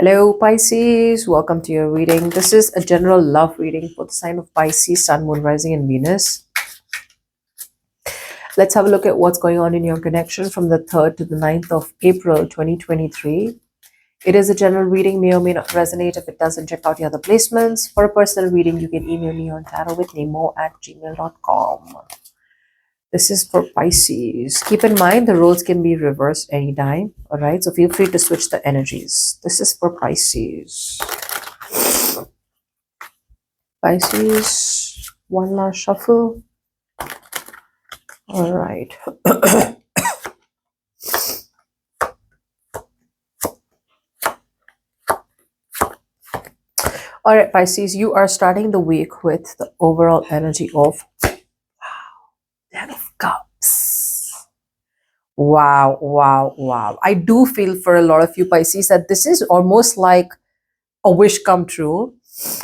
Hello, Pisces. Welcome to your reading. This is a general love reading for the sign of Pisces, Sun, Moon, Rising, and Venus. Let's have a look at what's going on in your connection from the 3rd to the 9th of April 2023. It is a general reading, may or may not resonate. If it doesn't, check out the other placements. For a personal reading, you can email me on tarotwithnemo@gmail.com. This is for Pisces. Keep in mind the roles can be reversed anytime. All right, so feel free to switch the energies. This is for Pisces. Pisces, one last shuffle. All right. All right, Pisces, you are starting the week with the overall energy of Ten of Cups. Wow, wow, wow. I do feel for a lot of you, Pisces, that this is almost like a wish come true.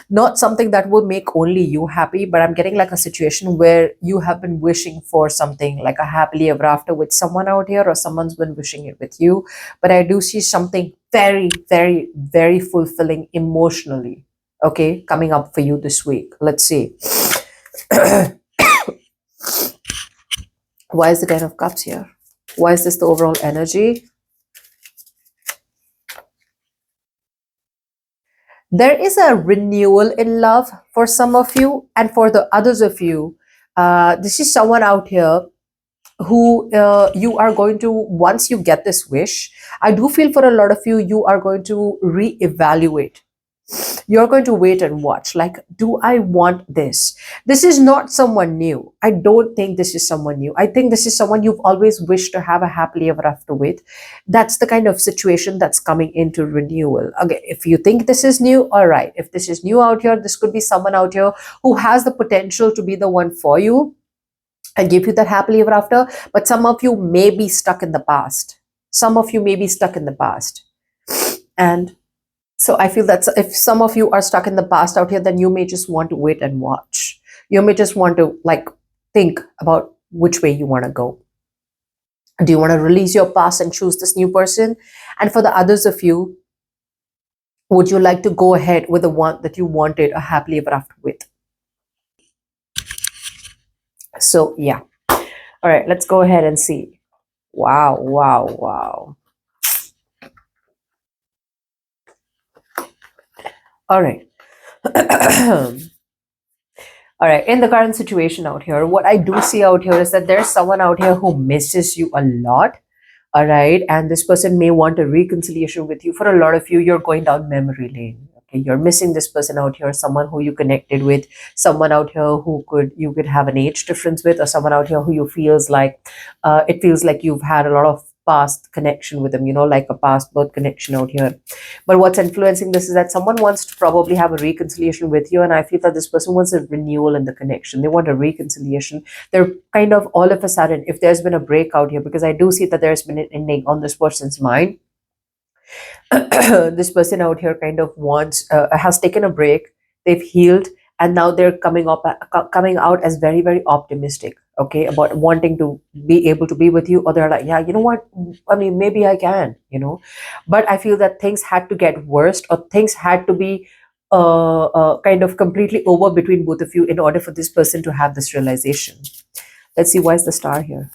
Not something that will make only you happy, but I'm getting like a situation where you have been wishing for something like a happily ever after with someone out here, or someone's been wishing it with you. But I do see something very, very, very fulfilling emotionally, okay, coming up for you this week. Let's see. Why is the Ten of Cups here? Why is this the overall energy? There is a renewal in love for some of you, and for the others of you, this is someone out here who you are going to, once you get this wish, I do feel for a lot of you, you are going to reevaluate. You're going to wait and watch, like, do I want this? This is not someone new. I don't think this is someone new. I think this is someone you've always wished to have a happily ever after with. That's the kind of situation that's coming into renewal. Okay, if you think this is new, all right. If this is new out here, this could be someone out here who has the potential to be the one for you and give you that happily ever after. But some of you may be stuck in the past. Some of you may be stuck in the past. And so I feel that if some of you are stuck in the past out here, then you may just want to wait and watch. You may just want to like think about which way you want to go. Do you want to release your past and choose this new person? And for the others of you, would you like to go ahead with the one that you wanted a happily ever after with? So yeah. All right, let's go ahead and see. Wow, wow, wow. All right. All right, in the current situation out here, what I do see out here is that there's someone out here who misses you a lot. All right, and this person may want a reconciliation with you. For a lot of you, you're going down memory lane. Okay, you're missing this person out here, someone who you connected with, someone out here who you could have an age difference with, or someone out here who you feels like it feels like you've had a lot of past connection with them, you know, like a past birth connection out here. But what's influencing this is that someone wants to probably have a reconciliation with you, and I feel that this person wants a renewal in the connection. They want a reconciliation. They're kind of all of a sudden, if there's been a break out here, because I do see that there's been an ending on this person's mind. This person out here kind of has taken a break. They've healed, and now they're coming out as very, very optimistic, okay, about wanting to be able to be with you. Or they're like, yeah, you know what, I mean, maybe I can, you know. But I feel that things had to get worse, or things had to be kind of completely over between both of you in order for this person to have this realization. Let's see, why is the star here?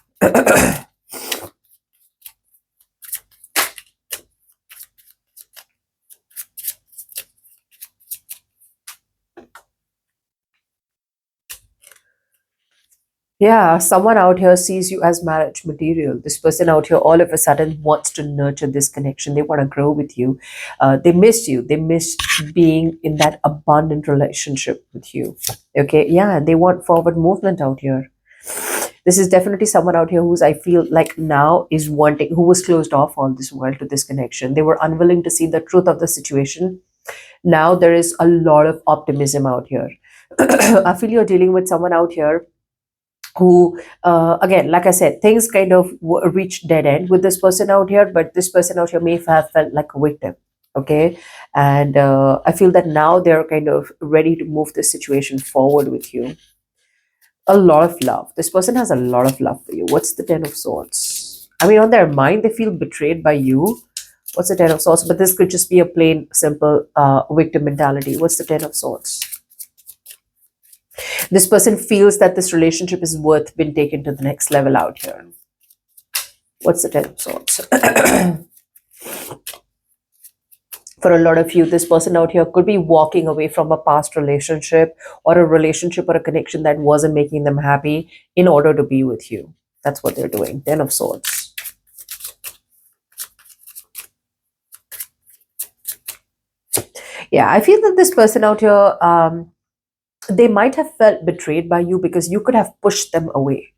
Yeah, someone out here sees you as marriage material. This person out here all of a sudden wants to nurture this connection. They want to grow with you. They miss you. They miss being in that abundant relationship with you. Okay, yeah, they want forward movement out here. This is definitely someone out here who's, I feel like now is wanting, who was closed off all this world to this connection. They were unwilling to see the truth of the situation. Now there is a lot of optimism out here. I feel you're dealing with someone out here who again, like I said, things kind of reached dead end with this person out here, but this person out here may have felt like a victim, okay. And I feel that now they're kind of ready to move this situation forward with you. A lot of love. This person has a lot of love for you. What's the Ten of Swords? I mean, on their mind, they feel betrayed by you. What's the Ten of Swords? But this could just be a plain, simple victim mentality. What's the Ten of Swords? This person feels that this relationship is worth being taken to the next level out here. What's the Ten of Swords? For a lot of you, this person out here could be walking away from a past relationship or a relationship or a connection that wasn't making them happy in order to be with you. That's what they're doing. Ten of Swords. Yeah, I feel that this person out here, they might have felt betrayed by you because you could have pushed them away.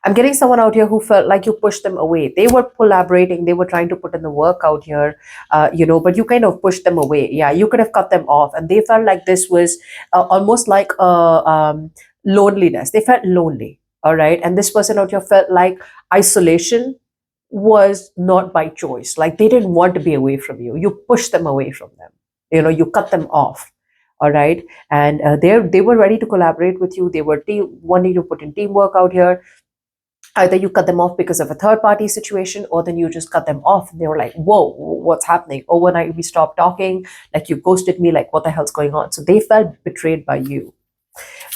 I'm getting someone out here who felt like you pushed them away. They were collaborating, they were trying to put in the work out here, but you kind of pushed them away. Yeah, you could have cut them off, and they felt like this was almost like loneliness. They felt lonely, all right? And this person out here felt like isolation was not by choice. Like they didn't want to be away from you. You pushed them away from them. You cut them off. All right, and they were ready to collaborate with you. They were wanting to put in teamwork out here. Either you cut them off because of a third party situation, or then you just cut them off and they were like, whoa, what's happening? Overnight we stopped talking, like you ghosted me, like what the hell's going on? So they felt betrayed by you,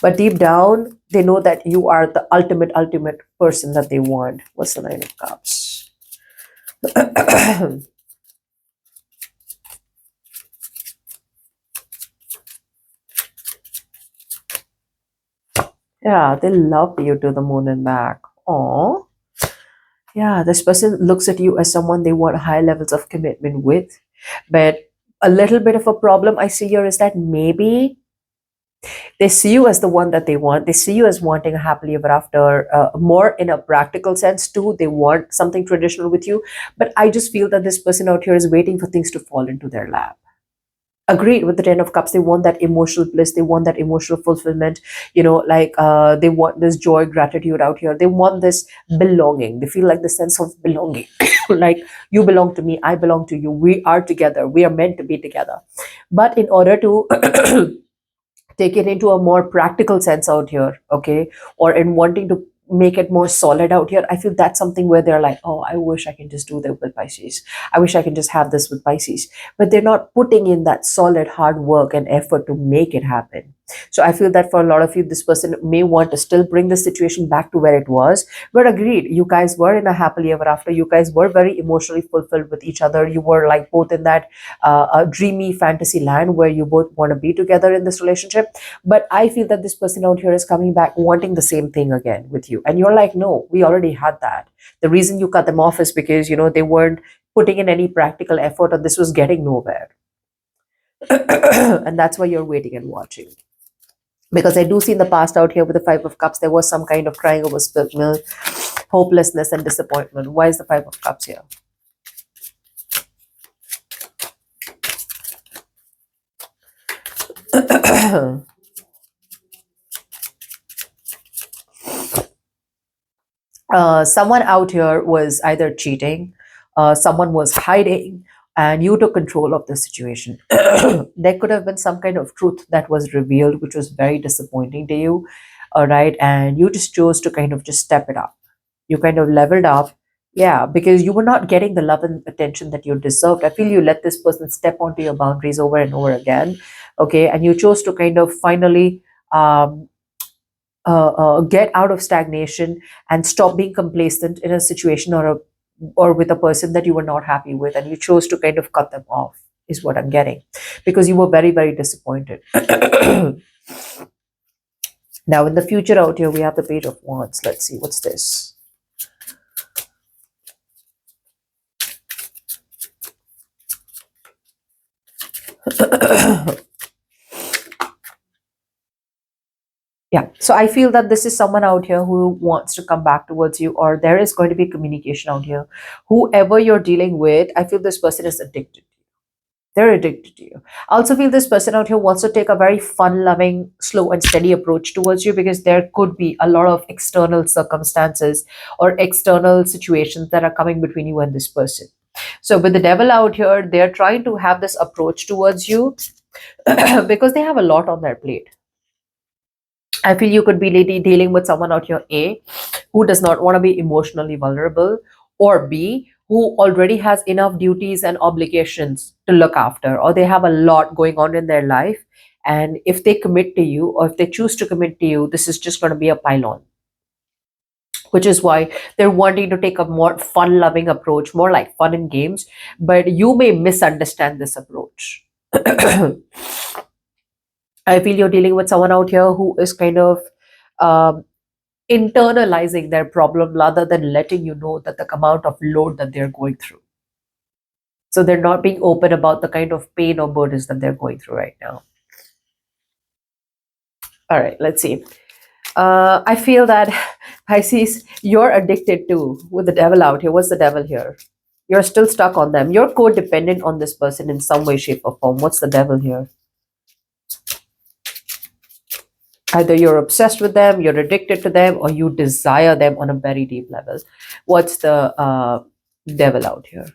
but deep down they know that you are the ultimate person that they want. What's the Nine of Cups? Yeah, they love you to the moon and back. Oh, yeah, this person looks at you as someone they want high levels of commitment with. But a little bit of a problem I see here is that maybe they see you as the one that they want. They see you as wanting a happily ever after, more in a practical sense too. They want something traditional with you. But I just feel that this person out here is waiting for things to fall into their lap. Agreed with the Ten of Cups. They want that emotional bliss. They want that emotional fulfillment. They want this joy, gratitude out here. They want this belonging. They feel like the sense of belonging. Like you belong to me, I belong to you. We are together. We are meant to be together. But in order to take it into a more practical sense out here, okay, or in wanting to make it more solid out here, I feel that's something where they're like, oh, I wish I can just do that with Pisces. I wish I can just have this with Pisces. But they're not putting in that solid hard work and effort to make it happen. So I feel that for a lot of you, this person may want to still bring the situation back to where it was. But agreed, you guys were in a happily ever after. You guys were very emotionally fulfilled with each other. You were like both in that a dreamy fantasy land where you both want to be together in this relationship. But I feel that this person out here is coming back wanting the same thing again with you. And you're like, no, we already had that. The reason you cut them off is because, they weren't putting in any practical effort, or this was getting nowhere. And that's why you're waiting and watching. Because I do see in the past out here with the Five of Cups, there was some kind of crying over spilt milk, hopelessness and disappointment. Why is the Five of Cups here? Someone out here was either cheating, someone was hiding, and you took control of the situation. There could have been some kind of truth that was revealed, which was very disappointing to you. All right. And you just chose to kind of just step it up. You kind of leveled up. Yeah, because you were not getting the love and attention that you deserved. I feel you let this person step onto your boundaries over and over again. Okay. And you chose to kind of finally get out of stagnation and stop being complacent in a situation or with a person that you were not happy with, and you chose to kind of cut them off, is what I'm getting, because you were very, very disappointed. Now in the future out here we have the Page of Wands. Let's see, what's this? Yeah, so I feel that this is someone out here who wants to come back towards you, or there is going to be communication out here. Whoever you're dealing with, I feel this person is addicted. They're addicted to you. I also feel this person out here wants to take a very fun loving, slow and steady approach towards you, because there could be a lot of external circumstances or external situations that are coming between you and this person. So with the Devil out here, they're trying to have this approach towards you because they have a lot on their plate. I feel you could be dealing with someone out here, A, who does not want to be emotionally vulnerable, or B, who already has enough duties and obligations to look after, or they have a lot going on in their life. And if they commit to you, or if they choose to commit to you, this is just going to be a pile-on, which is why they're wanting to take a more fun loving approach, more like fun and games. But you may misunderstand this approach. I feel you're dealing with someone out here who is kind of um, internalizing their problem rather than letting you know that the amount of load that they're going through. So they're not being open about the kind of pain or burdens that they're going through right now. All right, let's see. I feel that Pisces, you're addicted to with the devil out here. What's the devil here? You're still stuck on them. You're codependent on this person in some way, shape, or form. What's the devil here? Either you're obsessed with them, you're addicted to them, or you desire them on a very deep level. What's the devil out here?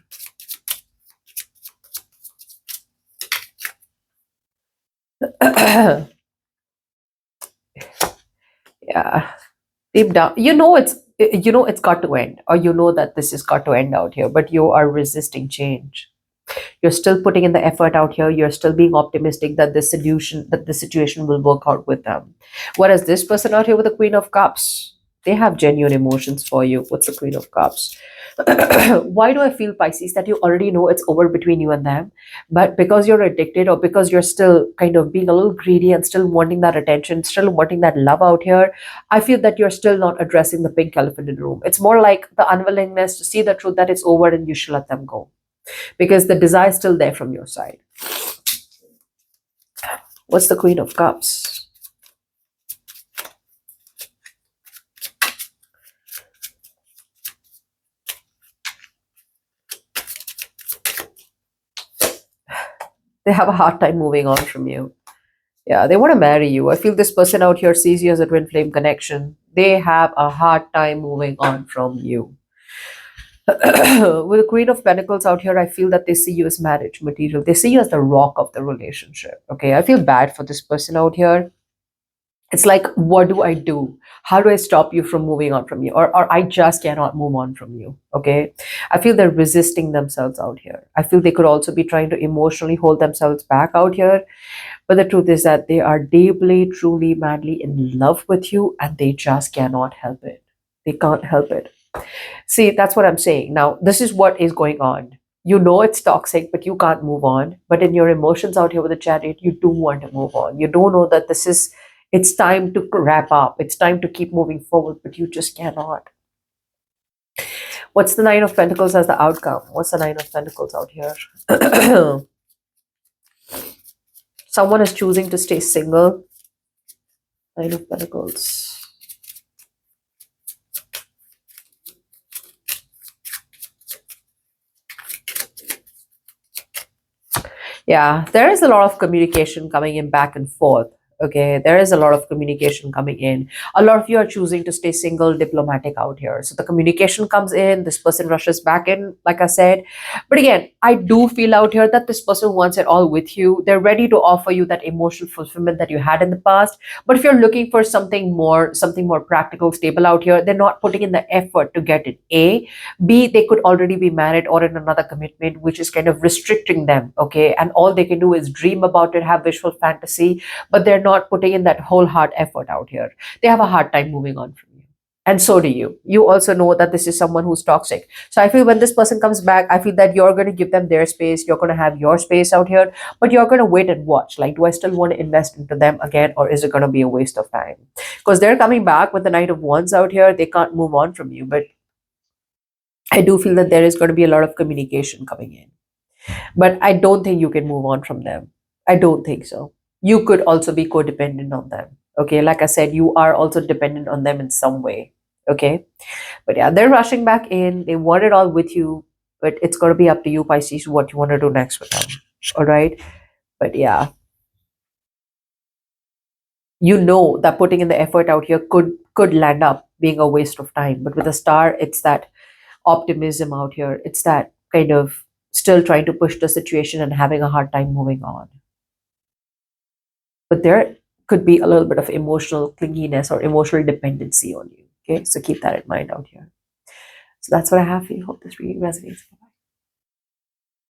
Yeah, deep down, it's got to end, or you know that this has got to end out here, but you are resisting change. You're still putting in the effort out here. You're still being optimistic that the situation will work out with them. Whereas this person out here with the Queen of Cups, they have genuine emotions for you. What's the Queen of Cups? Why do I feel, Pisces, that you already know it's over between you and them, but because you're addicted, or because you're still kind of being a little greedy and still wanting that attention, still wanting that love out here, I feel that you're still not addressing the pink elephant in the room. It's more like the unwillingness to see the truth that it's over and you should let them go, because the desire is still there from your side. What's the Queen of Cups? They have a hard time moving on from you. Yeah, they want to marry you. I feel this person out here sees you as a twin flame connection. They have a hard time moving on from you. With the Queen of Pentacles out here, I feel that they see you as marriage material. They see you as the rock of the relationship. Okay, I feel bad for this person out here. It's like, what do I do? How do I stop you from moving on from you? Or I just cannot move on from you. Okay, I feel they're resisting themselves out here. I feel they could also be trying to emotionally hold themselves back out here. But the truth is that they are deeply, truly, madly in love with you, and they just cannot help it. They can't help it. See, that's what I'm saying. Now, this is what is going on. You know it's toxic, but you can't move on. But in your emotions out here with the chariot, you do want to move on. You don't know that it's time to wrap up. It's time to keep moving forward, but you just cannot. What's the Nine of Pentacles as the outcome? What's the Nine of Pentacles out here? Someone is choosing to stay single. Nine of Pentacles. Yeah, there is a lot of communication coming in back and forth. Okay, there is a lot of communication coming in. A lot of you are choosing to stay single, diplomatic out here. So the communication comes in, this person rushes back in, like I said. But again, I do feel out here that this person wants it all with you. They're ready to offer you that emotional fulfillment that you had in the past. But if you're looking for something more practical, stable out here, they're not putting in the effort to get it. A. B, they could already be married or in another commitment, which is kind of restricting them. Okay, and all they can do is dream about it, have visual fantasy, but they're not putting in that whole hard effort out here. They have a hard time moving on from you. And so do you. You also know that this is someone who's toxic. So I feel when this person comes back, I feel that you're going to give them their space. You're going to have your space out here, but you're going to wait and watch. Like, do I still want to invest into them again, or is it going to be a waste of time? Because they're coming back with the Knight of Wands out here. They can't move on from you, but I do feel that there is going to be a lot of communication coming in. But I don't think you can move on from them. I don't think so. You could also be codependent on them. Okay, like I said, you are also dependent on them in some way. Okay, but yeah, they're rushing back in. They want it all with you, but it's going to be up to you, Pisces, what you want to do next with them. All right, but yeah, you know that putting in the effort out here could land up being a waste of time. But with a star, it's that optimism out here. It's that kind of still trying to push the situation and having a hard time moving on. But there could be a little bit of emotional clinginess or emotional dependency on you. Okay, so keep that in mind out here. So that's what I have for you. Hope this reading resonates.